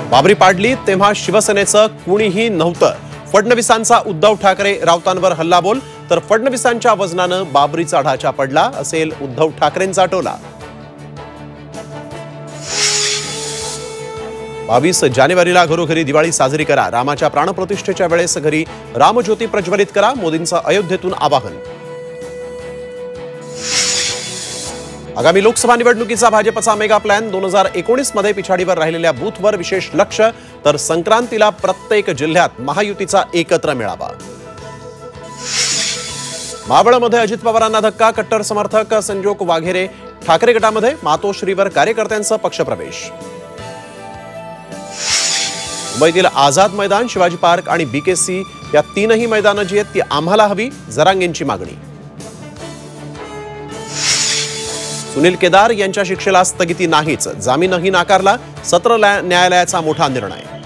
बाबरी पाडली तेव्हा शिवसेनेचं कुणीही नव्हतं. फडणवीसांचा उद्धव ठाकरे राऊतांवर हल्लाबोल, तर फडणवीसांच्या वजनानं बाबरीचा ढाचा पडला असेल उद्धव ठाकरेंचा टोला. 22 जानेवारीला घरोघरी दिवाळी साजरी करा. रामाच्या प्राणप्रतिष्ठेच्या वेळेस घरी रामज्योती प्रज्वलित करा. मोदींचं अयोध्येतून आवाहन. आगामी लोकसभा निवडणुकीचा भाजपचा मेगा प्लॅन. 2019 मध्ये पिछाडीवर राहिलेल्या बूथवर विशेष लक्ष, तर संक्रांतीला प्रत्येक जिल्ह्यात महायुतीचा एकत्र मेळावा. मावळमध्ये अजित पवारांना धक्का. कट्टर समर्थक संजोग वाघेरे ठाकरे गटामध्ये. मातोश्रीवर कार्यकर्त्यांचा पक्षप्रवेश. मुंबईतील आझाद मैदान, शिवाजी पार्क आणि बीकेसी या तीनही मैदानं जी आहेत ती आम्हाला हवी, जरांगेंची मागणी. सुनील केदार यांच्या शिक्षेला स्थगिती नाहीच. जामीनही नाकारला. सत्र न्यायालयाचा मोठा निर्णय.